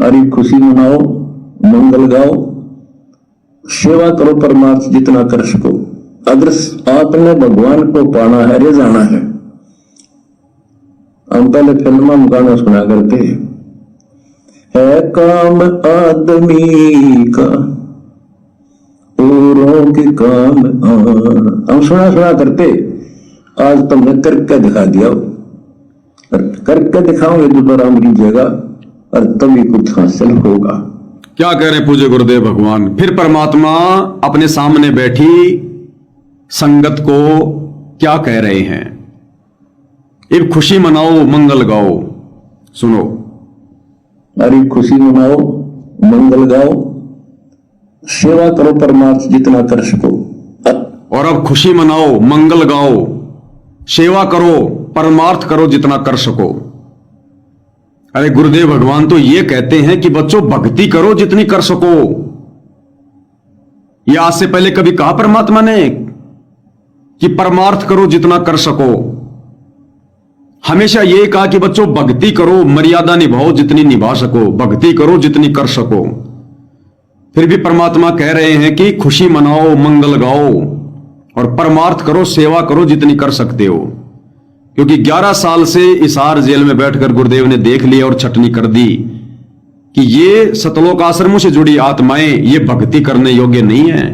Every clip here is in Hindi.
हरी खुशी मनाओ, मंगल गाओ, सेवा करो परमार्थ जितना कर सको। अगर आपने भगवान को पाना है, रिझाना है, हम पहले फिल्म में गाना सुना करते है काम आदमी का औरों के काम हम सुना करते। आज तुमने करके दिखा दिया, करके दिखाओगे दोबारा मेरी जगह और तभी कुछ हासिल होगा। क्या कह रहे हैं पूज्य गुरुदेव भगवान? फिर परमात्मा अपने सामने बैठी संगत को क्या कह रहे हैं? एक खुशी मनाओ, मंगल गाओ। सुनो, अरे खुशी मनाओ, मंगल गाओ, सेवा करो परमार्थ जितना कर सको। और अब खुशी मनाओ, मंगल गाओ, सेवा करो, परमार्थ करो जितना कर सको। अरे गुरुदेव भगवान तो ये कहते हैं कि बच्चों भक्ति करो जितनी कर सको। ये आज से पहले कभी कहा परमात्मा ने कि परमार्थ करो जितना कर सको? हमेशा ये कहा कि बच्चों भक्ति करो, मर्यादा निभाओ जितनी निभा सको, भक्ति करो जितनी कर सको। फिर भी परमात्मा कह रहे हैं कि खुशी मनाओ, मंगल गाओ और परमार्थ करो, सेवा करो जितनी कर सकते हो। क्योंकि 11 साल से हिसार जेल में बैठकर गुरुदेव ने देख लिया और छटनी कर दी कि ये सतलोक आश्रमों से जुड़ी आत्माएं ये भक्ति करने योग्य नहीं है,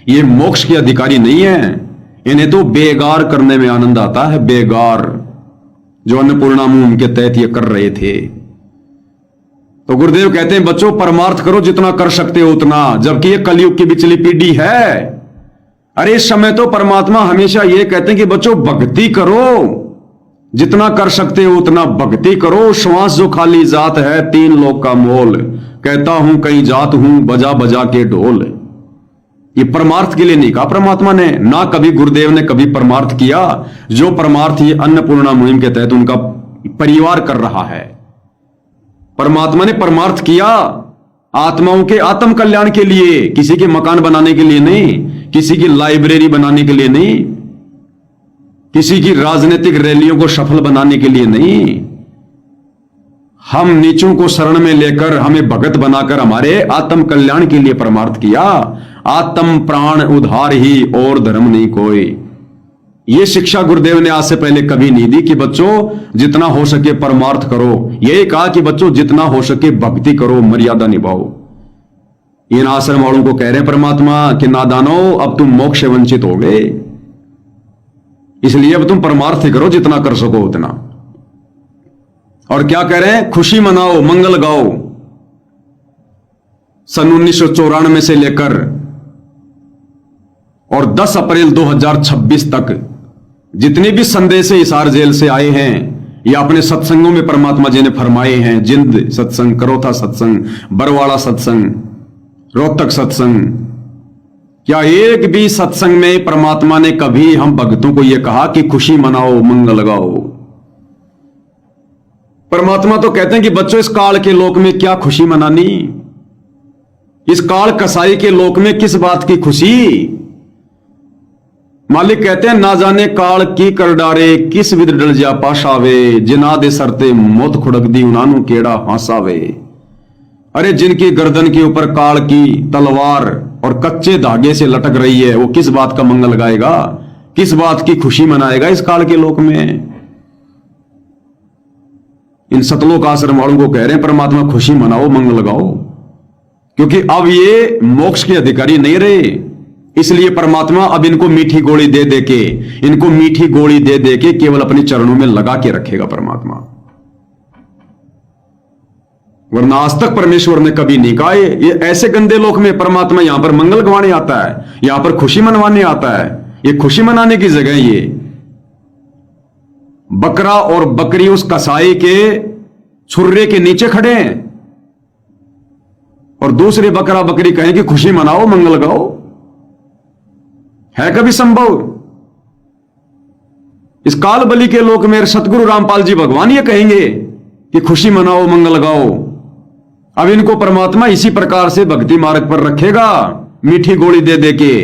ये मोक्ष के अधिकारी नहीं है। इन्हें तो बेगार करने में आनंद आता है, बेगार, जो अन्नपूर्णा मुंह के तहत ये कर रहे थे। तो गुरुदेव कहते हैं बच्चों परमार्थ करो जितना कर सकते हो उतना, जबकि ये कलयुग की बिचली पीढ़ी है। अरे इस समय तो परमात्मा हमेशा ये कहते हैं कि बच्चों भक्ति करो जितना कर सकते हो उतना, भक्ति करो। श्वास जो खाली जात है, 3 लोक का मोल, कहता हूं कहीं जात हूं बजा बजा के ढोल। ये परमार्थ के लिए नहीं कहा परमात्मा ने, ना कभी गुरुदेव ने कभी परमार्थ किया। जो परमार्थ ये अन्नपूर्णा मुहिम के तहत उनका परिवार कर रहा है। परमात्मा ने परमार्थ किया आत्माओं के आत्म कल्याण के लिए, किसी के मकान बनाने के लिए नहीं, किसी की लाइब्रेरी बनाने के लिए नहीं, किसी की राजनीतिक रैलियों को सफल बनाने के लिए नहीं। हम नीचों को शरण में लेकर हमें भगत बनाकर हमारे आत्म कल्याण के लिए परमार्थ किया। आत्म प्राण उधार ही और धर्म नहीं कोई। यह शिक्षा गुरुदेव ने आज से पहले कभी नहीं दी कि बच्चों जितना हो सके परमार्थ करो। यही कहा कि बच्चों जितना हो सके भक्ति करो, मर्यादा निभाओ। इन आश्रम वालों को कह रहे हैं परमात्मा कि नादानो अब तुम मोक्ष से वंचित हो गए, इसलिए अब तुम परमार्थ करो जितना कर सको उतना। और क्या कह रहे हैं? खुशी मनाओ, मंगल गाओ। सन 1994 से लेकर और 10 अप्रैल 2026 तक जितने भी संदेश हिसार जेल से आए हैं या अपने सत्संगों में परमात्मा जी ने फरमाए हैं, जिंद सत्संग, करोथा सत्संग, बरवाड़ा सत्संग, रोहतक सत्संग, क्या एक भी सत्संग में परमात्मा ने कभी हम भक्तों को यह कहा कि खुशी मनाओ, मंगल गाओ? परमात्मा तो कहते हैं कि बच्चों इस काल के लोक में क्या खुशी मनानी, इस काल कसाई के लोक में किस बात की खुशी? मालिक कहते हैं ना जाने काल की कर डारे, किस विद डल जा पाशावे, जिना दे सरते मौत खुड़क दी उनानू केड़ा हासावे। अरे जिनकी गर्दन के ऊपर काल की तलवार और कच्चे धागे से लटक रही है, वो किस बात का मंगल गाएगा, किस बात की खुशी मनाएगा इस काल के लोक में? इन सतलोक आश्रम वालों को कह रहे हैं परमात्मा खुशी मनाओ, मंगल गाओ, क्योंकि अब ये मोक्ष के अधिकारी नहीं रहे। इसलिए परमात्मा अब इनको मीठी गोली दे दे के, इनको मीठी गोली दे दे के केवल अपने चरणों में लगा के रखेगा परमात्मा। वरना आज तक परमेश्वर ने कभी नहीं कहा ये ऐसे गंदे लोक में परमात्मा यहां पर मंगल गवाने आता है, यहां पर खुशी मनवाने आता है। ये खुशी मनाने की जगह ये बकरा और बकरी उस कसाई के छुर्रे के नीचे खड़े हैं और दूसरे बकरा बकरी कहें कि खुशी मनाओ, मंगल गाओ। है कभी संभव? इस काल बलि के लोक में सतगुरु रामपाल जी भगवान ये कहेंगे कि खुशी मनाओ, मंगल गाओ? अब इनको परमात्मा इसी प्रकार से भक्ति मार्ग पर रखेगा, मीठी गोली दे दे के,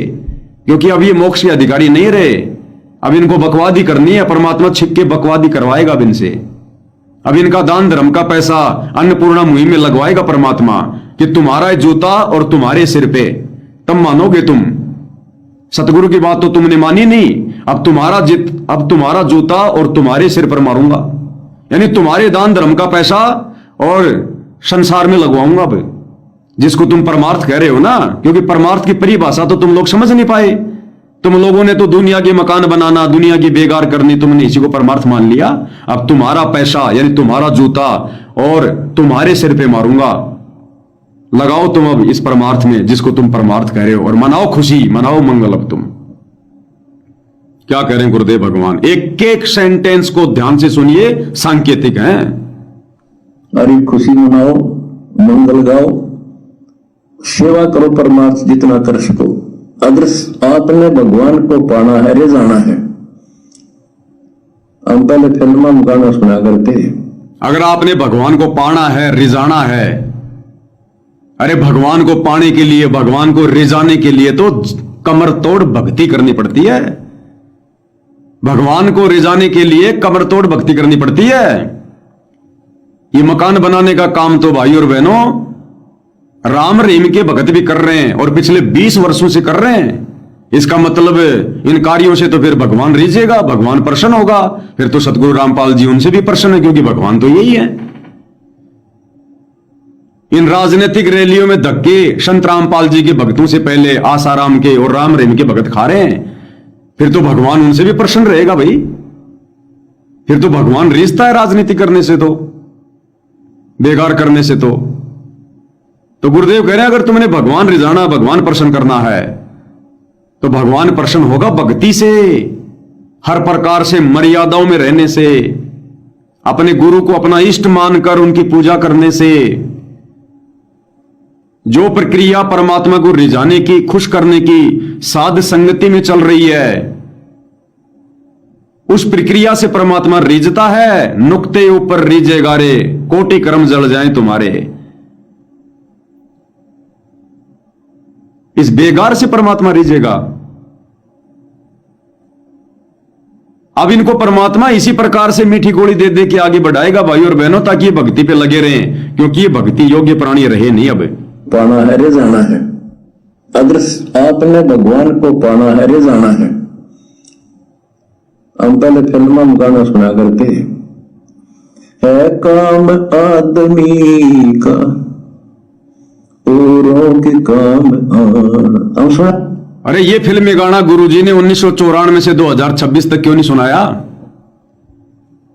क्योंकि अब ये मोक्ष के अधिकारी नहीं रहे। अब इनको बकवादी करनी है, परमात्मा छिप के बकवादी करवाएगा अब इनसे। अब इनका दान धर्म का पैसा अन्नपूर्णा मुहिम में लगवाएगा परमात्मा कि तुम्हारा जूता और तुम्हारे सिर पे, तब मानोगे तुम। सतगुरु की बात तो तुमने मानी नहीं। अब तुम्हारा जूता और तुम्हारे सिर पर मारूंगा, यानी तुम्हारे दान धर्म का पैसा और संसार में लगवाऊंगा अब, जिसको तुम परमार्थ कह रहे हो ना। क्योंकि परमार्थ की परिभाषा तो तुम लोग समझ नहीं पाए। तुम लोगों ने तो दुनिया के मकान बनाना, दुनिया की बेगार करनी, तुमने इसी को परमार्थ मान लिया। अब तुम्हारा पैसा यानी तुम्हारा जूता और तुम्हारे सिर पे मारूंगा। लगाओ तुम अब इस परमार्थ में जिसको तुम परमार्थ कह रहे हो, और मनाओ खुशी, मनाओ मंगल। अब तुम क्या कह रहे हैं गुरुदेव भगवान? एक एक सेंटेंस को ध्यान से सुनिए, सांकेतिक है। अरे खुशी मनाओ, मंगल गाओ, सेवा करो परमार्थ जितना कर सको। अगर आपने भगवान को पाना है, रिझाना है। हम पहले फिल्म में गाना सुना करते हैं, अगर आपने भगवान को पाना है, रिझाना है। अरे भगवान को पाने के लिए, भगवान को रिझाने के लिए तो कमर तोड़ भक्ति करनी पड़ती है। भगवान को रिझाने के लिए कमर तोड़ भक्ति करनी पड़ती है। ये मकान बनाने का काम तो भाई और बहनों राम रहीम के भगत भी कर रहे हैं, और पिछले 20 वर्षों से कर रहे हैं। इसका मतलब इन कार्यों से तो फिर भगवान रिझेगा, भगवान प्रसन्न होगा। फिर तो सतगुरु रामपाल जी उनसे भी प्रसन्न है, क्योंकि भगवान तो यही है। इन राजनीतिक रैलियों में धक्के संत रामपाल जी के भक्तों से पहले आसाराम के और राम रहीम के भगत खा रहे हैं, फिर तो भगवान उनसे भी प्रसन्न रहेगा भाई। फिर तो भगवान रिझता है राजनीति करने से, तो बेकार करने से। तो गुरुदेव कह रहे हैं अगर तुमने भगवान रिझाना, भगवान प्रसन्न करना है, तो भगवान प्रसन्न होगा भक्ति से, हर प्रकार से मर्यादाओं में रहने से, अपने गुरु को अपना इष्ट मानकर उनकी पूजा करने से। जो प्रक्रिया परमात्मा को रिझाने की, खुश करने की साध संगति में चल रही है, उस प्रक्रिया से परमात्मा रिझता है। नुक्ते ऊपर रिझेगा रे, कोटि कर्म जल जाएं तुम्हारे। इस बेगार से परमात्मा रिझेगा। अब इनको परमात्मा इसी प्रकार से मीठी गोली दे दे के आगे बढ़ाएगा भाई और बहनों, ताकि ये भक्ति पे लगे रहें, क्योंकि ये भक्ति योग्य प्राणी रहे नहीं। अब पाना है, रिझाना है। अगर आपने भगवान को पाना है, रिझाना है। हम पहले फिल्म में गाना सुना करते हैं, है काम आदमी का औरों के काम आना। हम सुना। अरे ये फिल्मी गाना गुरुजी ने 1994 से 2026 तक क्यों नहीं सुनाया?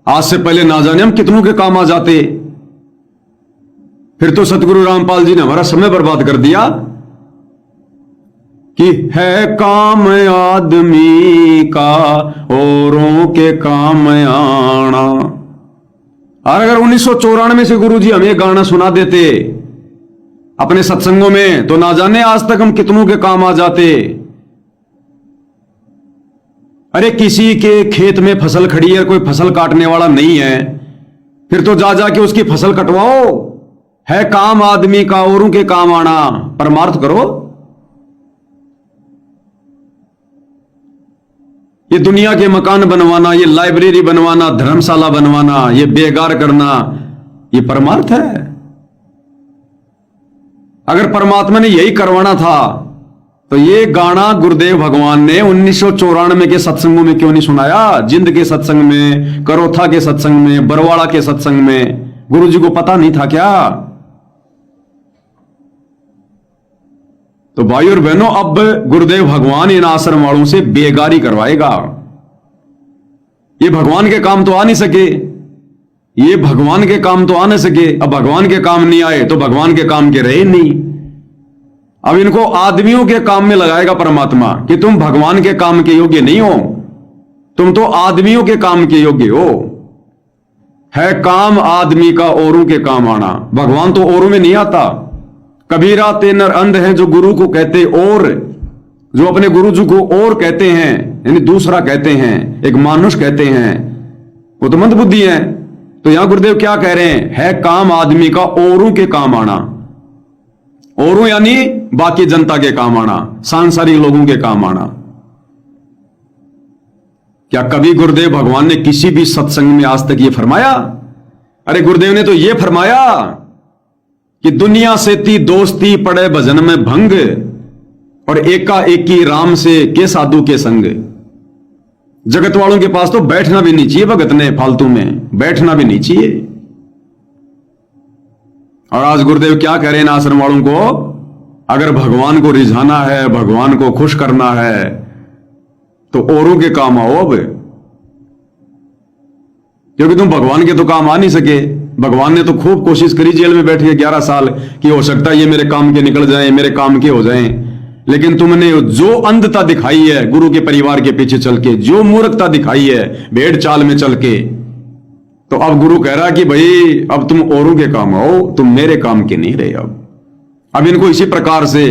आज से पहले ना जाने हम कितनों के काम आ जाते। फिर तो सतगुरु रामपाल जी ने हमारा समय बर्बाद कर दिया कि है काम आदमी का औरों के काम आना। और अगर 1994 से गुरुजी हमें गाना सुना देते अपने सत्संगों में, तो ना जाने आज तक हम कितनों के काम आ जाते। अरे किसी के खेत में फसल खड़ी है, कोई फसल काटने वाला नहीं है, फिर तो जा जाके उसकी फसल कटवाओ। है काम आदमी का औरों के काम आना, परमार्थ करो। ये दुनिया के मकान बनवाना, ये लाइब्रेरी बनवाना, धर्मशाला बनवाना, ये बेगार करना, ये परमार्थ है। अगर परमात्मा ने यही करवाना था तो ये गाना गुरुदेव भगवान ने 1994 के सत्संगों में क्यों नहीं सुनाया? जिंद के सत्संग में, करोथा के सत्संग में, बरवाड़ा के सत्संग में। गुरुजी को पता नहीं था क्या? तो भाई और बहनों, अब गुरुदेव भगवान इन आश्रम वालों से बेगारी करवाएगा। ये भगवान के काम तो आ नहीं सके, ये भगवान के काम तो आ नहीं सके। अब भगवान के काम नहीं आए तो भगवान के काम के रहे नहीं। अब इनको आदमियों के काम में लगाएगा परमात्मा कि तुम भगवान के काम के योग्य नहीं हो, तुम तो आदमियों के काम के योग्य हो। है काम आदमी का औरों के काम आना। भगवान तो औरों में नहीं आता। कबीरा ते नर अंध हैं जो गुरु को कहते, और जो अपने गुरु जी को और कहते हैं, यानी दूसरा कहते हैं, एक मानुष कहते हैं, वो तो मंद बुद्धि है। तो यहां गुरुदेव क्या कह रहे हैं? है काम आदमी का औरों के काम आना। औरों यानी बाकी जनता के काम आना, सांसारिक लोगों के काम आना। क्या कभी गुरुदेव भगवान ने किसी भी सत्संग में आज तक ये फरमाया अरे गुरुदेव ने तो यह फरमाया कि दुनिया से ती दोस्ती पड़े भजन में भंग, और एकाएकी राम से के साधु के संग। जगत वालों के पास तो बैठना भी नहीं चाहिए, भगत ने फालतू में बैठना भी नहीं चाहिए। और आज गुरुदेव क्या कह रहे हैं आश्रम वालों को, अगर भगवान को रिझाना है, भगवान को खुश करना है, तो औरों के काम आओ अब, क्योंकि तुम भगवान के तो काम आ नहीं सके। भगवान ने तो खूब कोशिश करी जेल में बैठ के 11 साल कि हो सकता है ये मेरे काम के निकल जाएं, मेरे काम के हो जाएं, लेकिन तुमने जो अंधता दिखाई है गुरु के परिवार के पीछे चल के, जो मूर्खता दिखाई है भेड़ चाल में चल के, तो अब गुरु कह रहा कि भाई अब तुम औरों के काम आओ, तुम मेरे काम के नहीं रहे। अब इनको इसी प्रकार से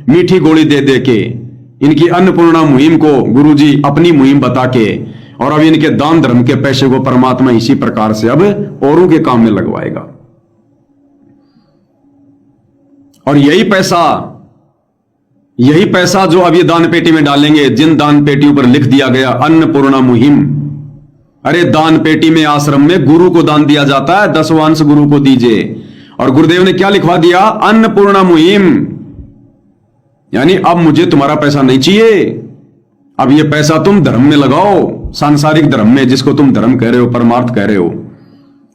मीठी गोली दे दे के, इनकी अन्नपूर्णा मुहिम को गुरुजी अपनी मुहिम बता के, और अब इनके दान धर्म के पैसे को परमात्मा इसी प्रकार से अब औरों के काम में लगवाएगा। और यही पैसा जो अब ये दान पेटी में डालेंगे, जिन दान पेटियों पर लिख दिया गया अन्नपूर्णा मुहिम, अरे दान पेटी में आश्रम में गुरु को दान दिया जाता है, 10 अंश गुरु को दीजिए। और गुरुदेव ने क्या लिखवा दिया, अन्नपूर्णा मुहिम, यानी अब मुझे तुम्हारा पैसा नहीं चाहिए, अब ये पैसा तुम धर्म में लगाओ, सांसारिक धर्म में, जिसको तुम धर्म कह रहे हो, परमार्थ कह रहे हो।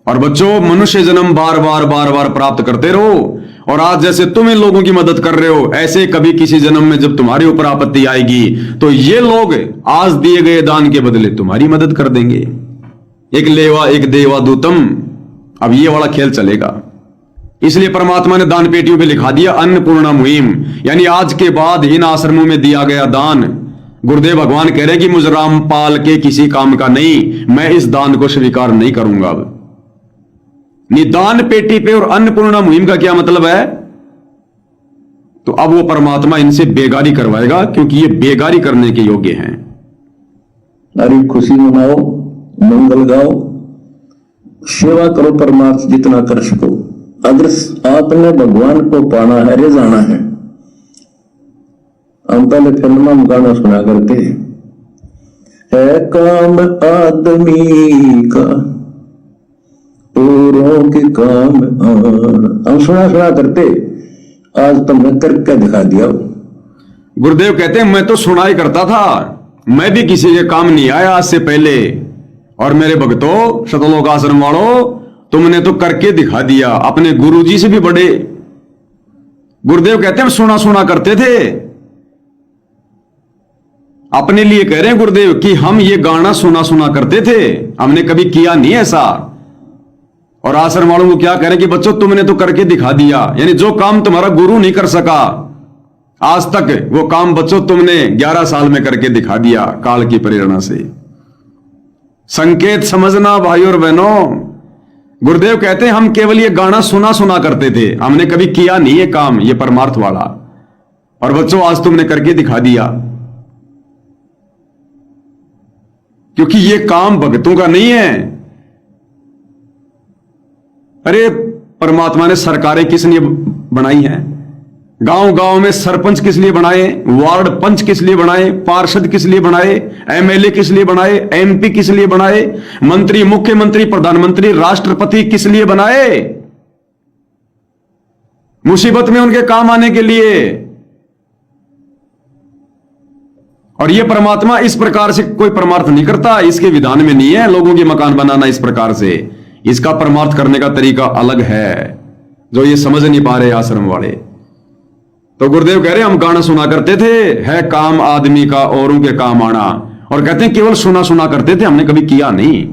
और बच्चों, मनुष्य जन्म बार बार प्राप्त करते रहो, और आज जैसे तुम इन लोगों की मदद कर रहे हो, ऐसे कभी किसी जन्म में जब तुम्हारे ऊपर आपत्ति आएगी तो ये लोग आज दिए गए दान के बदले तुम्हारी मदद कर देंगे। एक लेवा एक देवा दूतम, अब ये वाला खेल चलेगा। इसलिए परमात्मा ने दान पेटियों पे लिखा दिया अन्नपूर्णा मुहिम, यानी आज के बाद इन आश्रमों में दिया गया दान, गुरुदेव भगवान कह रहे हैं कि मुझ रामपाल के किसी काम का नहीं, मैं इस दान को स्वीकार नहीं करूंगा। अब निदान पेटी पे और अन्नपूर्णा मुहिम का क्या मतलब है, तो अब वो परमात्मा इनसे बेगारी करवाएगा, क्योंकि ये बेगारी करने के योग्य हैं। अरे खुशी मनाओ, मंगल गाओ, सेवा करो, परमार्थ जितना कर सको। अगर आपने भगवान को पाना है, रिझाना है, हम पहले फिल्म में गाना सुना करते है काम आदमी का औरों के काम आना, हम सुना करते, आज तुमने करके दिखा दिया। गुरुदेव कहते हैं मैं तो सुना ही करता था, मैं भी किसी के काम नहीं आया आज से पहले, और मेरे भक्तों शतलोक आश्रम वालों, तुमने तो करके दिखा दिया, अपने गुरुजी से भी बड़े। गुरुदेव कहते हैं सुना करते थे, अपने लिए कह रहे हैं गुरुदेव कि हम ये गाना सुना करते थे, हमने कभी किया नहीं ऐसा। और आश्रम वालों को क्या कह रहे हैं कि बच्चों तुमने तो करके दिखा दिया, यानी जो काम तुम्हारा गुरु नहीं कर सका आज तक, वो काम बच्चों तुमने 11 साल में करके दिखा दिया काल की प्रेरणा से। संकेत समझना भाई और बहनों, गुरुदेव कहते हैं हम केवल ये गाना सुना करते थे, हमने कभी किया नहीं ये काम, ये परमार्थ वाला, और बच्चों आज तुमने करके दिखा दिया, क्योंकि ये काम भक्तों का नहीं है। अरे परमात्मा ने सरकारें किस लिए बनाई हैं, गांव गांव में सरपंच किस लिए बनाए, वार्ड पंच किस लिए बनाए, पार्षद किस लिए बनाए, एमएलए किस लिए बनाए, एमपी किस लिए बनाए, मंत्री, मुख्यमंत्री, प्रधानमंत्री, राष्ट्रपति किस लिए बनाए, मुसीबत में उनके काम आने के लिए। और यह परमात्मा इस प्रकार से कोई परमार्थ नहीं करता, इसके विधान में नहीं है लोगों के मकान बनाना इस प्रकार से, इसका परमार्थ करने का तरीका अलग है, जो ये समझ नहीं पा रहे आश्रम वाले। तो गुरुदेव कह रहे हम गाना सुना करते थे, है काम आदमी का औरों के काम आना, और कहते हैं केवल सुना करते थे, हमने कभी किया नहीं।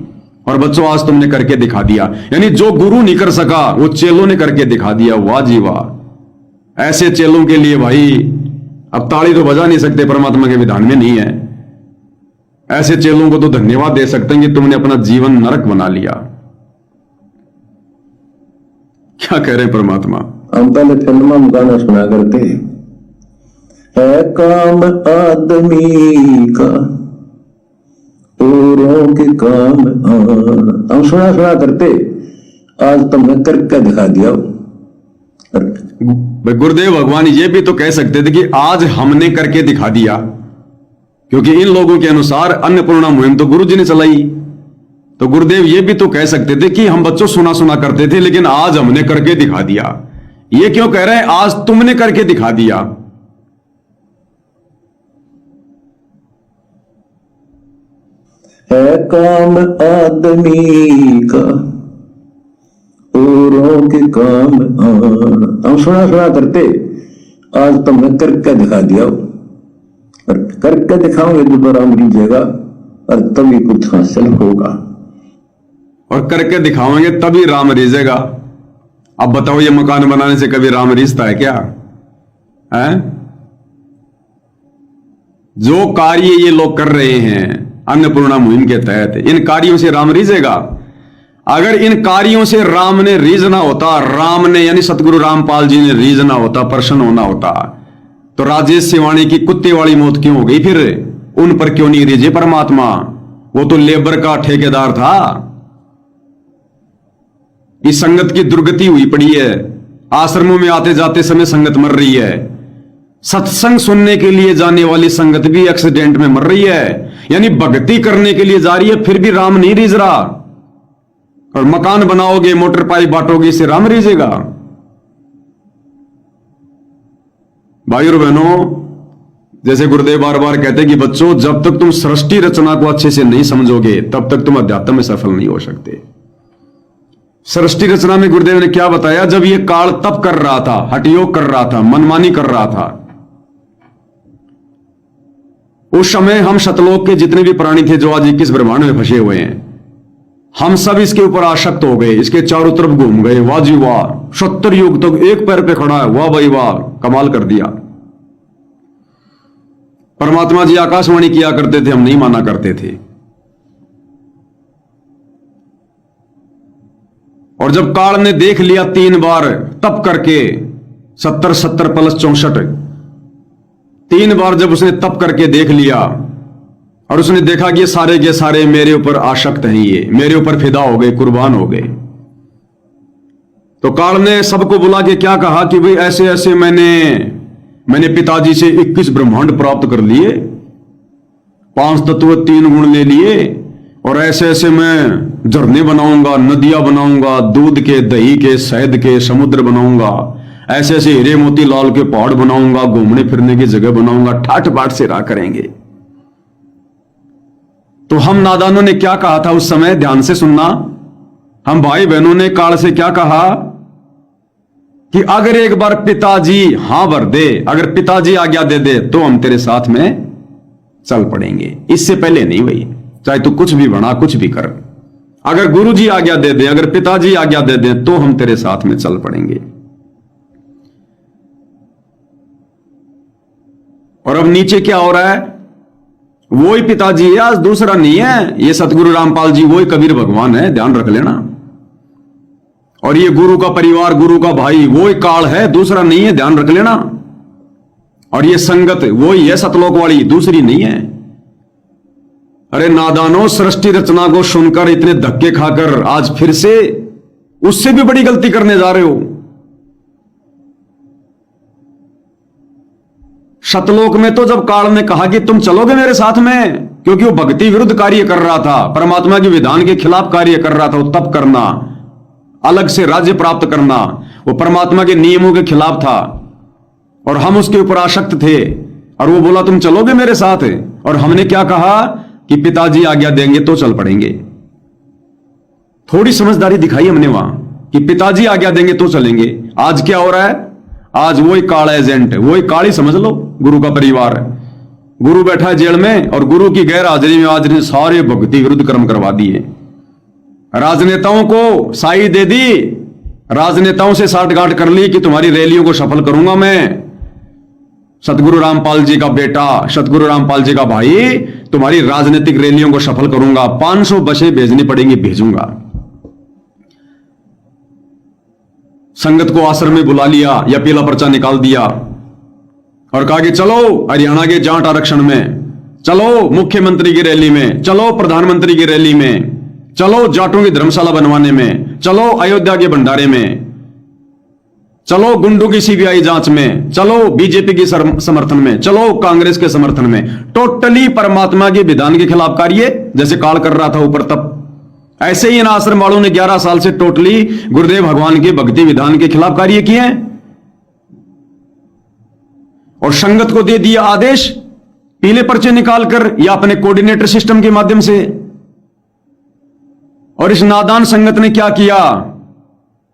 और बच्चों आज तुमने करके दिखा दिया, यानी जो गुरु नहीं कर सका वो चेलों ने करके दिखा दिया। वाह जी वाह, ऐसे चेलों के लिए भाई अब ताली तो बजा नहीं सकते, परमात्मा के विधान में नहीं है। ऐसे चेलों को तो धन्यवाद दे सकते हैं कि तुमने अपना जीवन नरक बना लिया। क्या कह रहे हैं परमात्मा, हम पहले फिल्म में गाना सुना करते है काम आदमी का औरों के काम आना, हम सुना करते, आज तुमने करके दिखा दिया। गुरुदेव भगवान ये भी तो कह सकते थे कि आज हमने करके दिखा दिया, क्योंकि इन लोगों के अनुसार अन्नपूर्णा मुहिम तो गुरु जी ने चलाई, तो गुरुदेव ये भी तो कह सकते थे कि हम बच्चों सुना सुना करते थे, लेकिन आज हमने करके दिखा दिया। ये क्यों कह रहे हैं आज तुमने करके दिखा दिया? है काम आदमी का औरों के काम आना। हम सुना सुना करते, आज तुमने करके दिखा दिया। और करके दिखाओगे दोबारा मेरी जगह और तभी कुछ हासिल होगा। और करके दिखाओगे तभी राम रिझेगा। अब बताओ ये मकान बनाने से कभी राम रिझता है क्या? है? जो कार्य ये लोग कर रहे हैं अन्नपूर्णा मुहिम के तहत, इन कार्यों से राम रिझेगा? अगर इन कार्यों से राम ने रीझना होता, राम ने यानी सतगुरु रामपाल जी ने रीझना होता, प्रसन्न होना होता, तो राजेश सिवानी की कुत्ते वाली मौत क्यों हो गई? फिर उन पर क्यों नहीं रिझे परमात्मा? वो तो लेबर का ठेकेदार था। इस संगत की दुर्गति हुई पड़ी है। आश्रमों में आते जाते समय संगत मर रही है। सत्संग सुनने के लिए जाने वाली संगत भी एक्सीडेंट में मर रही है। यानी भक्ति करने के लिए जा रही है, फिर भी राम नहीं रिझ रहा। और मकान बनाओगे, मोटर पाइप बांटोगे, इससे राम रिझेगा? भाइयों और बहनों, जैसे गुरुदेव बार बार कहते हैं कि बच्चों, जब तक तुम सृष्टि रचना को अच्छे से नहीं समझोगे तब तक तुम अध्यात्म में सफल नहीं हो सकते। सृष्टि रचना में गुरुदेव ने क्या बताया? जब ये काल तप कर रहा था, हठयोग कर रहा था, मनमानी कर रहा था, उस समय हम शतलोक के जितने भी प्राणी थे जो आज 21 ब्रह्मांड में फंसे हुए हैं, हम सब इसके ऊपर आसक्त हो गए, इसके चारों तरफ घूम गए। वाह जी वाह, 70 युग तक एक पैर पे खड़ा है, वाह भाई वाह, कमाल कर दिया। परमात्मा जी आकाशवाणी किया करते थे, हम नहीं माना करते थे। और जब काल ने देख लिया 3 बार तप करके, 70 70 प्लस 64, 3 बार जब उसने तप करके देख लिया और उसने देखा कि ये सारे के सारे मेरे ऊपर आसक्त हैं, ये मेरे ऊपर फिदा हो गए, कुर्बान हो गए, तो काल ने सबको बुला के क्या कहा कि भाई ऐसे ऐसे मैंने पिताजी से 21 ब्रह्मांड प्राप्त कर लिए, 5 तत्व 3 गुण ले लिए, और ऐसे ऐसे मैं झरने बनाऊंगा, नदियां बनाऊंगा, दूध के, दही के, शहद के समुद्र बनाऊंगा, ऐसे ऐसे हीरे मोती लाल के पहाड़ बनाऊंगा, घूमने फिरने की जगह बनाऊंगा, ठाठ बाट से रहा करेंगे। तो हम नादानों ने क्या कहा था उस समय? ध्यान से सुनना। हम भाई बहनों ने काल से क्या कहा कि अगर एक बार पिताजी हां भर दे, अगर पिताजी आज्ञा दे दे तो हम तेरे साथ में चल पड़ेंगे, इससे पहले नहीं भाई, चाहे तू कुछ भी बना, कुछ भी कर। अगर गुरु जी आज्ञा दे दे, अगर पिताजी आज्ञा दे दे तो हम तेरे साथ में चल पड़ेंगे। और अब नीचे क्या हो रहा है? वही पिताजी है, आज दूसरा नहीं है। ये सतगुरु रामपाल जी वही कबीर भगवान है, ध्यान रख लेना। और ये गुरु का परिवार, गुरु का भाई वही काल है, दूसरा नहीं है, ध्यान रख लेना। और ये संगत वही है सतलोक वाली, दूसरी नहीं है। अरे नादानो, सृष्टि रचना को सुनकर इतने धक्के खाकर आज फिर से उससे भी बड़ी गलती करने जा रहे हो। शतलोक में तो जब काल ने कहा कि तुम चलोगे मेरे साथ में, क्योंकि वो भक्ति विरुद्ध कार्य कर रहा था, परमात्मा के विधान के खिलाफ कार्य कर रहा था, वो तप करना, अलग से राज्य प्राप्त करना, वो परमात्मा के नियमों के खिलाफ था और हम उसके ऊपर आसक्त थे। और वो बोला तुम चलोगे मेरे साथ, और हमने क्या कहा कि पिताजी आज्ञा देंगे तो चल पड़ेंगे। थोड़ी समझदारी दिखाई हमने वहां कि पिताजी आज्ञा देंगे तो चलेंगे। आज क्या हो रहा है? आज वही काला एजेंट, वही काली समझ लो, गुरु का परिवार। गुरु बैठा है जेल में और गुरु की गैर हाजिरी में आज ने सारे भक्ति विरुद्ध कर्म करवा दिए। राजनेताओं को साई दे दी, राजनेताओं से साठगांठ कर ली कि तुम्हारी रैलियों को सफल करूंगा मैं, सतगुरु रामपाल जी का बेटा, सतगुरु रामपाल जी का भाई, तुम्हारी राजनीतिक रैलियों को सफल करूंगा, 500 बसें भेजनी पड़ेंगी, भेजूंगा। संगत को आश्रम में बुला लिया या पीला पर्चा निकाल दिया और कहा कि चलो हरियाणा के जाट आरक्षण में, चलो मुख्यमंत्री की रैली में, चलो प्रधानमंत्री की रैली में, चलो जाटों की धर्मशाला बनवाने में, चलो अयोध्या के भंडारे में, चलो गुंडों की सीबीआई जांच में, चलो बीजेपी के समर्थन में, चलो कांग्रेस के समर्थन में। टोटली परमात्मा के विधान के खिलाफ कार्य, जैसे काल कर रहा था ऊपर तप, ऐसे ही इन आश्रम वालों ने 11 साल से टोटली गुरुदेव भगवान के भक्ति विधान के खिलाफ कार्य किए हैं और संगत को दे दिया आदेश पीले पर्चे निकालकर या अपने कोऑर्डिनेटर सिस्टम के माध्यम से। और इस नादान संगत ने क्या किया,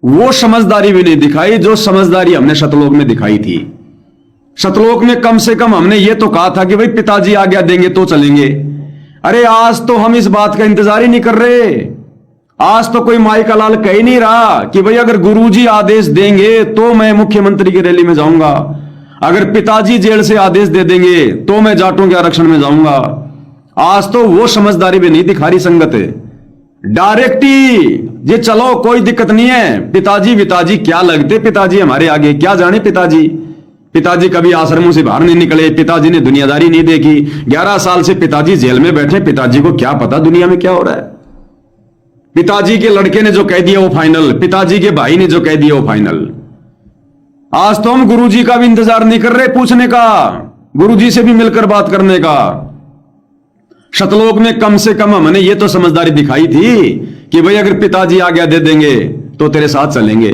वो समझदारी भी नहीं दिखाई जो समझदारी हमने शतलोक में दिखाई थी। शतलोक में कम से कम हमने ये तो कहा था कि भाई पिताजी आज्ञा देंगे तो चलेंगे। अरे आज तो हम इस बात का इंतजार ही नहीं कर रहे। आज तो कोई माई का लाल कह ही नहीं रहा कि भाई अगर गुरुजी आदेश देंगे तो मैं मुख्यमंत्री की रैली में जाऊंगा, अगर पिताजी जेल से आदेश दे देंगे तो मैं जाटों के आरक्षण में जाऊंगा। आज तो वो समझदारी भी नहीं दिखा रही संगत है। डायरेक्ट ही ये चलो कोई दिक्कत नहीं है, पिताजी क्या लगते, पिताजी हमारे आगे क्या जाने। पिताजी कभी आश्रमों से बाहर नहीं निकले, पिताजी ने दुनियादारी नहीं देखी। 11 साल से पिताजी जेल में बैठे, पिताजी को क्या पता दुनिया में क्या हो रहा है। पिताजी के लड़के ने जो कह दिया वो फाइनल, पिताजी के भाई ने जो कह दिया वो फाइनल। आज तो हम गुरुजी का भी इंतजार नहीं कर रहे पूछने का, गुरुजी से भी मिलकर बात करने का। शतलोक में कम से कम हमने ये तो समझदारी दिखाई थी कि भाई अगर पिताजी आज्ञा दे देंगे तो तेरे साथ चलेंगे।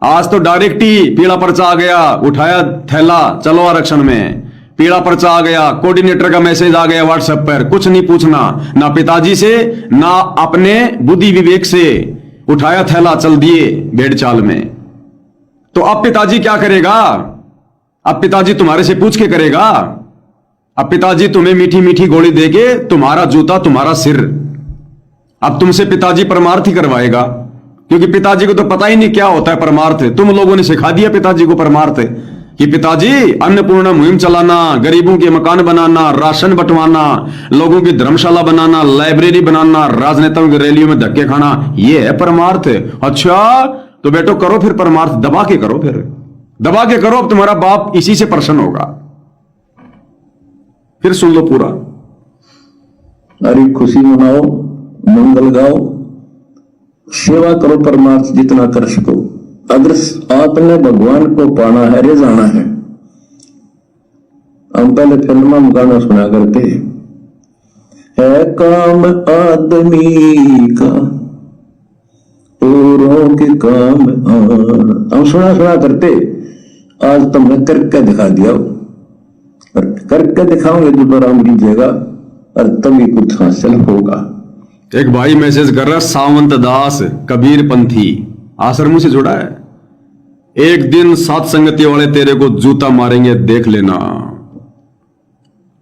आज तो डायरेक्ट ही पीला पर्चा आ गया, उठाया थैला चलो आरक्षण में। पीला पर्चा आ गया, कोऑर्डिनेटर का मैसेज आ गया व्हाट्सएप पर, कुछ नहीं पूछना ना पिताजी से ना अपने बुद्धि विवेक से, उठाया थैला चल दिए भेड़ चाल में। तो अब पिताजी क्या करेगा, अब पिताजी तुम्हारे से पूछ के करेगा। अब पिताजी तुम्हें मीठी मीठी गोली देके तुम्हारा जूता तुम्हारा सिर। अब तुमसे पिताजी परमार्थ ही करवाएगा, क्योंकि पिताजी को तो पता ही नहीं क्या होता है परमार्थ। तुम लोगों ने सिखा दिया पिताजी को परमार्थ कि पिताजी अन्नपूर्णा मुहिम चलाना, गरीबों के मकान बनाना, राशन बंटवाना, लोगों की धर्मशाला बनाना, लाइब्रेरी बनाना, राजनेताओं की रैलियों में धक्के खाना, ये है परमार्थ। अच्छा तो बेटो करो फिर परमार्थ, दबा के करो, फिर दबा के करो। अब तुम्हारा बाप इसी से प्रसन्न होगा। फिर सुन लो पूरा। अरे खुशी मनाओ, मंगल गाओ, सेवा करो परमार्थ जितना कर सको। अगर आपने भगवान को पाना है, रे जाना है। हम पहले फिल्म में गाना सुना करते है काम आदमी का औरों के काम हम सुना करते। आज तुमने करके दिखा दिया, और करके दिखाओगे तो बराम कीजिएगा और तभी कुछ हासिल होगा। एक भाई मैसेज कर रहा, सावंत दास कबीर पंथी आश्रमों से जुड़ा है। एक दिन सात संगति वाले तेरे को जूता मारेंगे, देख लेना।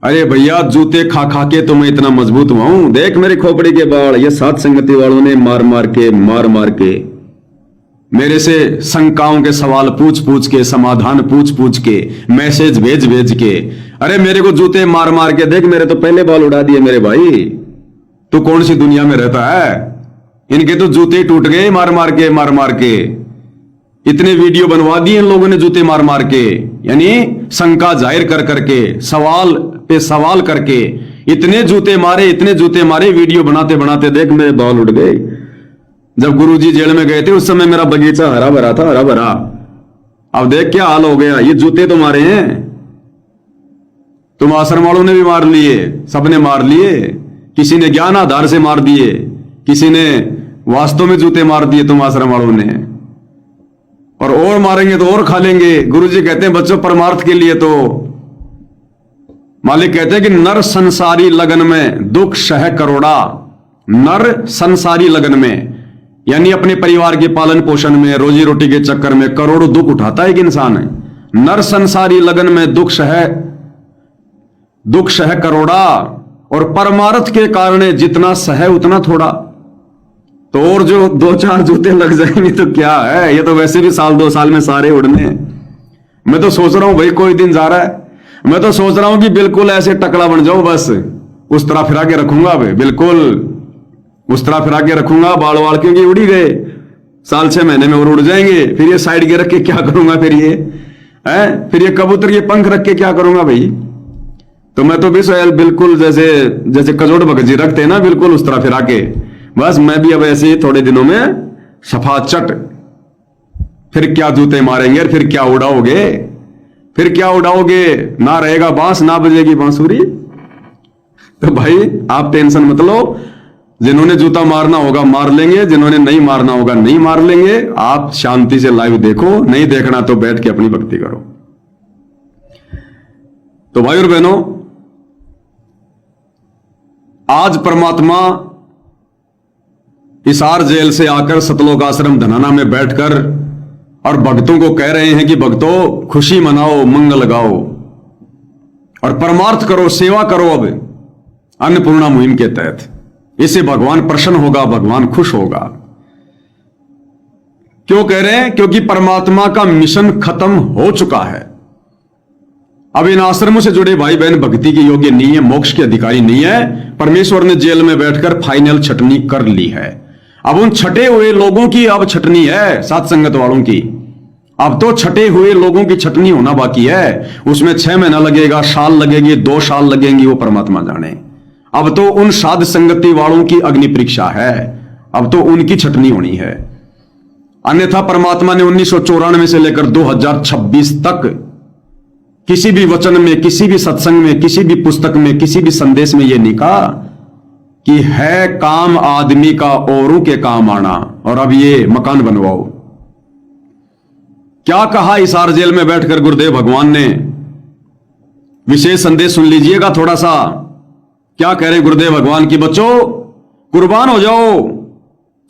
अरे भैया जूते खा खा के तो मैं इतना मजबूत हुआ हूं, देख मेरे खोपड़ी के बाल। ये सात संगति वालों ने मार मार के मेरे से शंकाओं के सवाल पूछ के, समाधान पूछ के, मैसेज भेज के, अरे मेरे को जूते मार के देख, मेरे तो पहले बाल उड़ा दिए मेरे भाई। तू कौन सी दुनिया में रहता है, इनके तो जूते टूट गए मार के। इतने वीडियो बनवा दिए इन लोगों ने जूते मार के, यानी शंका जाहिर कर करके, सवाल पे सवाल करके इतने जूते मारे, वीडियो बनाते देख मेरे बाल उड़ गए। जब गुरुजी जेल में गए थे उस समय मेरा बगीचा हरा भरा था, हरा भरा। अब देख क्या हाल हो गया, ये जूते तो मारे हैं तुम आश्रम वालों ने भी मार लिए, सबने मार लिए। किसी ने ज्ञान आधार से मार दिए, किसी ने वास्तव में जूते मार दिए तुम आश्रम वालों ने। और मारेंगे तो और खा लेंगे। गुरुजी कहते हैं बच्चों परमार्थ के लिए तो मालिक कहते हैं कि नर संसारी लगन में दुख सह करोड़ा। नर संसारी लगन में यानी अपने परिवार के पालन पोषण में, रोजी रोटी के चक्कर में करोड़ों दुख उठाता है एक इंसान। नर संसारी लगन में दुख सह करोड़ा, और परमार्थ के कारण जितना सह उतना थोड़ा। तो और जो 2-4 जूते लग जाएंगे तो क्या है, ये तो वैसे भी 1-2 साल में सारे उड़ने। मैं तो सोच रहा हूं भाई कोई दिन जा रहा है, मैं तो सोच रहा हूं कि बिल्कुल ऐसे टकला बन जाओ, बस उस तरह फिरा के रखूंगा भाई, बिल्कुल उस तरह फिरा के रखूंगा। बाल क्योंकि उड़ी गए, 6 महीने में और उड़ जाएंगे। फिर ये साइड के रख के क्या करूंगा, फिर ये कबूतर के पंख रख के क्या करूंगा भाई। तो मैं तो भी बिल्कुल जैसे कजोड़ बगजी रखते हैं ना, बिल्कुल उस तरह फिरा के, बस मैं भी अब ऐसे ही थोड़े दिनों में सफा चट। फिर क्या जूते मारेंगे, फिर क्या उड़ाओगे, ना रहेगा बांस ना बजेगी बांसुरी। तो भाई आप टेंशन मत लो, जिन्होंने जूता मारना होगा मार लेंगे, जिन्होंने नहीं मारना होगा नहीं मार लेंगे। आप शांति से लाइव देखो, नहीं देखना तो बैठ के अपनी भक्ति करो। तो भाई और बहनों, आज परमात्मा हिसार जेल से आकर सतलोक आश्रम धनाना में बैठकर और भक्तों को कह रहे हैं कि भक्तों खुशी मनाओ, मंगल गाओ और परमार्थ करो, सेवा करो। अब अन्नपूर्णा मुहिम के तहत इससे भगवान प्रसन्न होगा, भगवान खुश होगा। क्यों कह रहे हैं? क्योंकि परमात्मा का मिशन खत्म हो चुका है। अब इन आश्रमों से जुड़े भाई बहन भक्ति के योग्य नहीं है, मोक्ष के अधिकारी नहीं है। परमेश्वर ने जेल में बैठकर फाइनल छटनी कर ली है। अब उन छटे हुए लोगों की अब छटनी है, सात संगत वालों की। अब तो छटे हुए लोगों की छटनी होना बाकी है। उसमें 6 महीना लगेगा, साल लगेगी, 2 साल लगेंगी, वो परमात्मा जाने। अब तो उन साध संगति वालों की अग्नि परीक्षा है, अब तो उनकी छटनी होनी है। अन्यथा परमात्मा ने 1994 से लेकर 2026 तक किसी भी वचन में, किसी भी सत्संग में, किसी भी पुस्तक में, किसी भी संदेश में यह नहीं कहा कि है काम आदमी का औरों के काम आना और अब ये मकान बनवाओ। क्या कहा हिसार जेल में बैठकर गुरुदेव भगवान ने? विशेष संदेश सुन लीजिएगा थोड़ा सा। क्या कह रहे गुरुदेव भगवान की? बच्चों कुर्बान हो जाओ,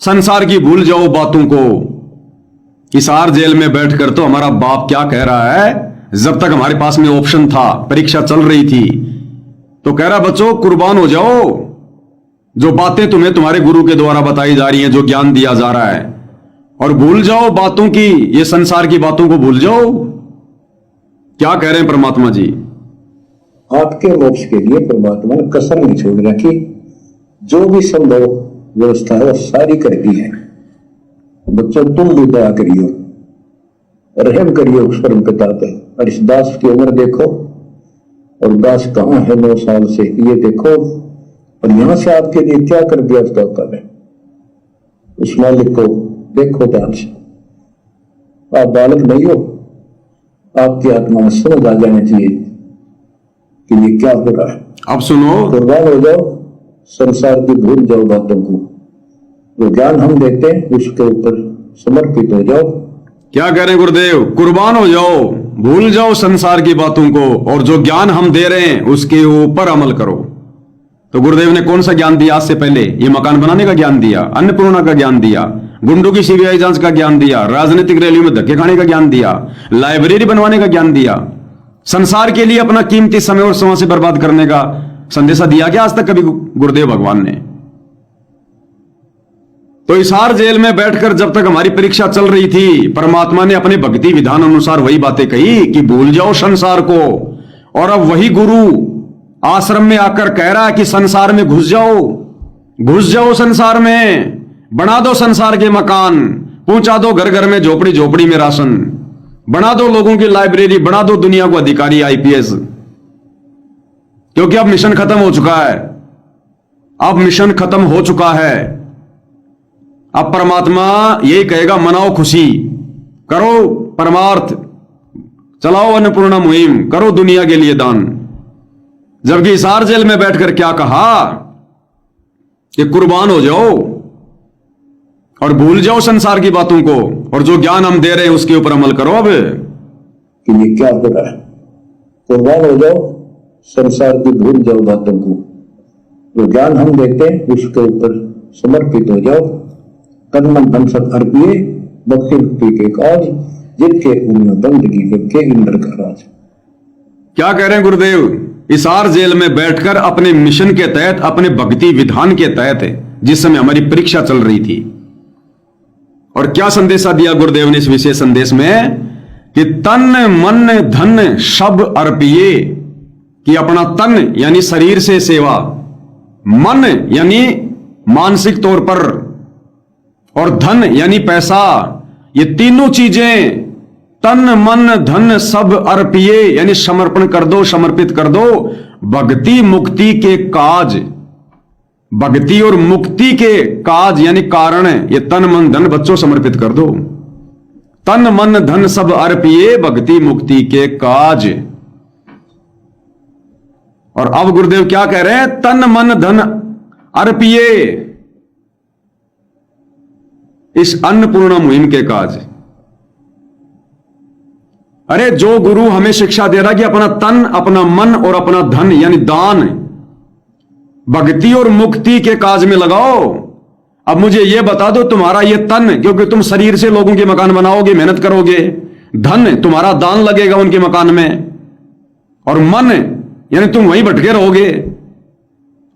संसार की भूल जाओ बातों को। हिसार जेल में बैठकर तो हमारा बाप क्या कह रहा है? जब तक हमारे पास में ऑप्शन था, परीक्षा चल रही थी, तो कह रहा बच्चों कुर्बान हो जाओ। जो बातें तुम्हें तुम्हारे गुरु के द्वारा बताई जा रही हैं, जो ज्ञान दिया जा रहा है, और भूल जाओ बातों की, ये संसार की बातों को भूल जाओ। क्या कह रहे हैं परमात्मा जी? आपके मोक्ष के लिए परमात्मा ने कसर नहीं छोड़ रखी। जो भी संभव व्यवस्था है वो सारी कर दी है। बच्चों तुम भी दया करियो, रहम करियो उस परम पिता पे। और इस दास की उम्र देखो, और दास कहाँ है 9 साल से, ये देखो। और यहां से आपके लिए क्या कर दिया उस दाता ने। उस मालिक को देखो ध्यान से। आप बालक नहीं हो, आपकी आत्मा में समझ आ जानी चाहिए कि ये क्या हो रहा है। अब सुनो, कुर्बान हो जाओ, संसार की भूल जाओ बातों को। जो ज्ञान हम देते हैं उसके ऊपर समर्पित हो जाओ। क्या कह रहे हैं गुरुदेव? कुर्बान हो जाओ, भूल जाओ संसार की बातों को, और जो ज्ञान हम दे रहे हैं उसके ऊपर अमल करो। तो गुरुदेव ने कौन सा ज्ञान दिया? आज से पहले ये मकान बनाने का ज्ञान दिया, अन्नपूर्णा का ज्ञान दिया, गुंडों की सीबीआई जांच का ज्ञान दिया, राजनीतिक रैलियों में धक्के खाने का ज्ञान दिया, लाइब्रेरी बनवाने का ज्ञान दिया, संसार के लिए अपना कीमती समय और समय से बर्बाद करने का संदेशा दिया क्या आज तक कभी गुरुदेव भगवान ने? तो हिसार जेल में बैठकर जब तक हमारी परीक्षा चल रही थी, परमात्मा ने अपने भक्ति विधान अनुसार वही बातें कही कि भूल जाओ संसार को। और अब वही गुरु आश्रम में आकर कह रहा है कि संसार में घुस जाओ, घुस जाओ संसार में, बना दो संसार के मकान, पहुंचा दो घर घर में, झोपड़ी झोपड़ी में राशन, बना दो लोगों की लाइब्रेरी, बना दो दुनिया को अधिकारी आईपीएस। क्योंकि अब मिशन खत्म हो चुका है, अब मिशन खत्म हो चुका है। अब परमात्मा यही कहेगा मनाओ खुशी, करो परमार्थ, चलाओ अन्नपूर्णा मुहिम, करो दुनिया के लिए दान। जबकि हिसार जेल में बैठकर क्या कहा कि कुर्बान हो जाओ और भूल जाओ संसार की बातों को, और जो ज्ञान हम दे रहे हैं उसके ऊपर अमल करो। अब कि ये क्या हो रहा है? कुर्बान हो जाओ, संसार की भूल जाओ बातों को। जो ज्ञान हम देते हैं उसके ऊपर समर्पित हो जाओ। तन मन धन सब अर्पिए, भक्ति भक्ति के काज, जिनके उन्हें बंदगी करके इंद्र का राज। क्या कह रहे हैं गुरुदेव? हिसार जेल में बैठकर अपने मिशन के तहत, अपने भक्ति विधान के तहत, जिस समय हमारी परीक्षा चल रही थी, और क्या संदेशा दिया गुरुदेव ने इस विशेष संदेश में कि तन मन धन सब अर्पिए। कि अपना तन यानी शरीर से सेवा, मन यानी मानसिक तौर पर, और धन यानी पैसा, ये तीनों चीजें तन मन धन सब अर्पिए यानी समर्पण कर दो, समर्पित कर दो भक्ति मुक्ति के काज। भक्ति और मुक्ति के काज यानी कारण, ये तन मन धन बच्चों समर्पित कर दो। तन मन धन सब अर्पिए भक्ति मुक्ति के काज। और अब गुरुदेव क्या कह रहे हैं? तन मन धन अर्पिए इस अन्नपूर्णा मुहिम के काज। अरे जो गुरु हमें शिक्षा दे रहा कि अपना तन, अपना मन और अपना धन यानी दान भक्ति और मुक्ति के काज में लगाओ। अब मुझे यह बता दो, तुम्हारा यह तन, क्योंकि तुम शरीर से लोगों के मकान बनाओगे, मेहनत करोगे, धन तुम्हारा दान लगेगा उनके मकान में, और मन यानी तुम वहीं भटके रहोगे।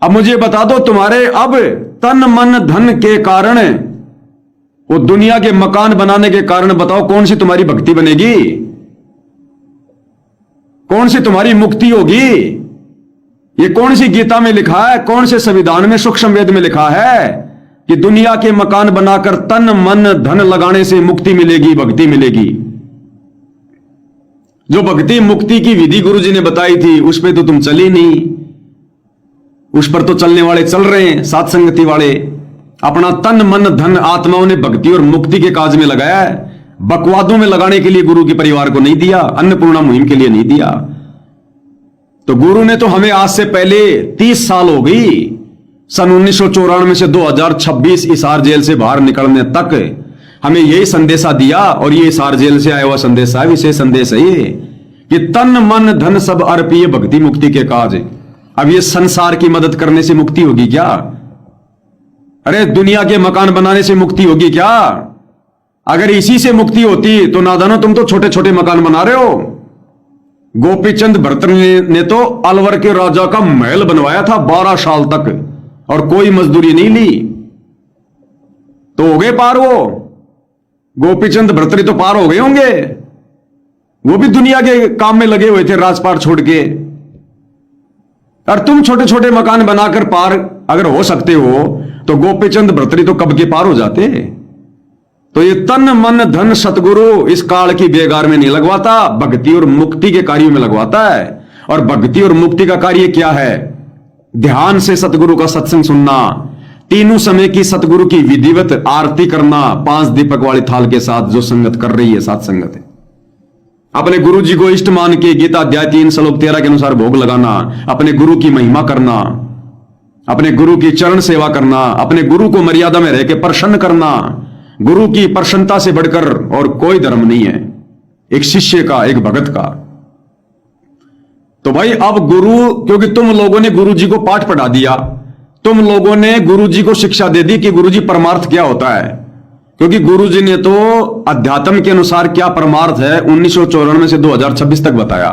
अब मुझे बता दो, तुम्हारे अब तन मन धन के कारण, वो दुनिया के मकान बनाने के कारण, बताओ कौन सी तुम्हारी भक्ति बनेगी, कौन सी तुम्हारी मुक्ति होगी? ये कौन सी गीता में लिखा है, कौन से संविधान में, सूक्ष्म वेद में लिखा है कि दुनिया के मकान बनाकर तन मन धन लगाने से मुक्ति मिलेगी, भक्ति मिलेगी? जो भक्ति मुक्ति की विधि गुरुजी ने बताई थी उस पर तो तुम चली नहीं। उस पर तो चलने वाले चल रहे हैं, सात संगति वाले। अपना तन मन धन आत्माओं ने भक्ति और मुक्ति के काज में लगाया है, बकवादों में लगाने के लिए गुरु के परिवार को नहीं दिया, अन्नपूर्णा मुहिम के लिए नहीं दिया। तो गुरु ने तो हमें आज से पहले 30 साल हो गई, सन 1994 से 2026 हिसार जेल से बाहर निकलने तक हमें यही संदेशा दिया, और ये हिसार जेल से आया हुआ संदेशा है, विशेष संदेश है ये कि तन मन धन सब अर्पिए भक्ति मुक्ति के काज। अब ये संसार की मदद करने से मुक्ति होगी क्या? अरे दुनिया के मकान बनाने से मुक्ति होगी क्या? अगर इसी से मुक्ति होती तो नादानो तुम तो छोटे छोटे मकान बना रहे हो। गोपीचंद भरत ने तो अलवर के राजा का महल बनवाया था 12 साल तक, और कोई मजदूरी नहीं ली। तो हो गए पार वो गोपीचंद भरतरी, तो पार हो गए होंगे। वो भी दुनिया के काम में लगे हुए थे राजपाट छोड़ के। और तुम छोटे छोटे मकान बनाकर पार अगर हो सकते हो तो गोपीचंद भरतरी तो कब के पार हो जाते। तो ये तन मन धन सतगुरु इस काल की बेगार में नहीं लगवाता, भक्ति और मुक्ति के कार्यों में लगवाता है। और भक्ति और मुक्ति का कार्य क्या है? ध्यान से सतगुरु का सत्संग सुनना, तीनों समय की सतगुरु की विधिवत आरती करना, 5 दीपक वाली थाल के साथ जो संगत कर रही है, सात संगत है। अपने गुरु जी को इष्ट मान के गीता अध्याय 3 श्लोक 13 के अनुसार भोग लगाना, अपने गुरु की महिमा करना, अपने गुरु की चरण सेवा करना, अपने गुरु को मर्यादा में रह के प्रसन्न करना। गुरु की प्रसन्नता से बढ़कर और कोई धर्म नहीं है एक शिष्य का, एक भगत का। तो भाई अब गुरु, क्योंकि तुम लोगों ने गुरु जी को पाठ पढ़ा दिया, तुम लोगों ने गुरु जी को शिक्षा दे दी कि गुरु जी परमार्थ क्या होता है। क्योंकि गुरु जी ने तो अध्यात्म के अनुसार क्या परमार्थ है 1994 से 2026 तक बताया,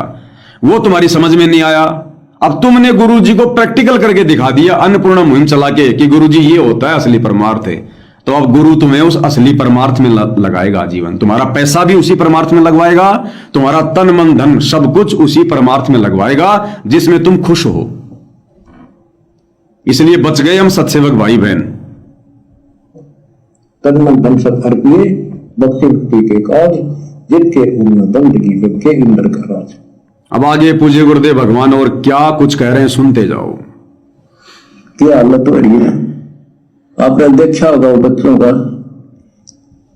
वो तुम्हारी समझ में नहीं आया। अब तुमने गुरु जी को प्रैक्टिकल करके दिखा दिया अन्नपूर्णा मुहिम चला के कि गुरु जी ये होता है असली परमार्थ है। तो अब गुरु तुम्हें उस असली परमार्थ में लगाएगा जीवन, तुम्हारा पैसा भी उसी परमार्थ में लगवाएगा, तुम्हारा तन मन धन सब कुछ उसी परमार्थ में लगवाएगा जिसमें तुम खुश हो। इसलिए बच गए हम सत्सेवक भाई बहन। तन मन धन सब अर्पिए भक्ति मुक्ति के काज, जितके उम्र बंदगी के इंद्र का राज। अब आगे पूज्य गुरुदेव भगवान और क्या कुछ कह रहे हैं, सुनते जाओ। क्या हालत हो रही है, आपने देखा होगा वो बच्चों का,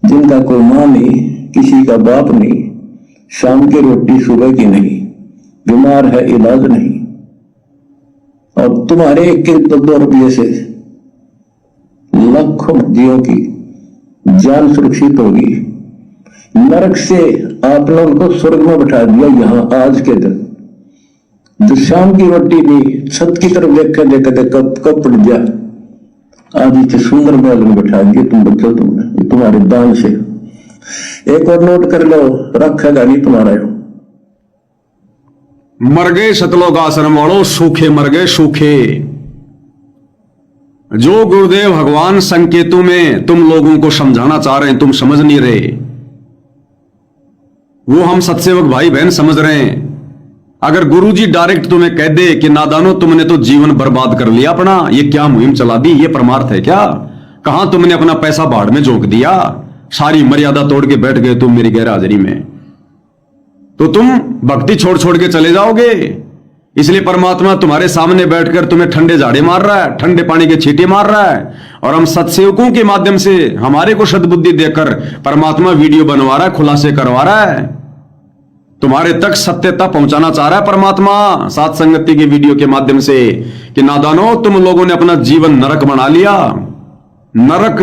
जिनका कोई मां नहीं, किसी का बाप नहीं, शाम की रोटी सुबह की नहीं, बीमार है इलाज नहीं, और तुम्हारे 1-2 रुपये से लाखों जीवों की जान सुरक्षित होगी। नरक से आपने उनको स्वर्ग में बैठा दिया यहां आज के दिन। जो शाम की रोटी भी छत की तरफ देख कर देखते कब कब पड़ गया, आज इतने सुंदर महल में बैठा दिए तुम बच्चों, तुमने तुम्हारे दान से। एक और नोट कर लो, रखेगा नहीं तुम्हारा। मर गए सतलोक आश्रम वालों, सूखे मर गए सूखे। जो गुरुदेव भगवान संकेतों में तुम लोगों को समझाना चाह रहे हैं, तुम समझ नहीं रहे, वो हम सत्सेवक भाई बहन समझ रहे हैं। अगर गुरुजी डायरेक्ट तुम्हें कह दे कि नादानो तुमने तो जीवन बर्बाद कर लिया अपना, ये क्या मुहिम चला दी, ये परमार्थ है क्या? कहां तुमने अपना पैसा बाढ़ में झोंक दिया, सारी मर्यादा तोड़ के बैठ गए तुम मेरी गैर हाजिरी में, तो तुम भक्ति छोड़ छोड़ के चले जाओगे। इसलिए परमात्मा तुम्हारे सामने बैठकर तुम्हें ठंडे झाड़े मार रहा है, ठंडे पानी के छींटे मार रहा है, और हम सत्सेवकों के माध्यम से हमारे को सद्बुद्धि देकर परमात्मा वीडियो बनवा रहा है, खुलासे करवा रहा है, तुम्हारे तक सत्यता पहुंचाना चाह रहा है परमात्मा सात संगति के वीडियो के माध्यम से कि नादानो तुम लोगों ने अपना जीवन नरक बना लिया। नरक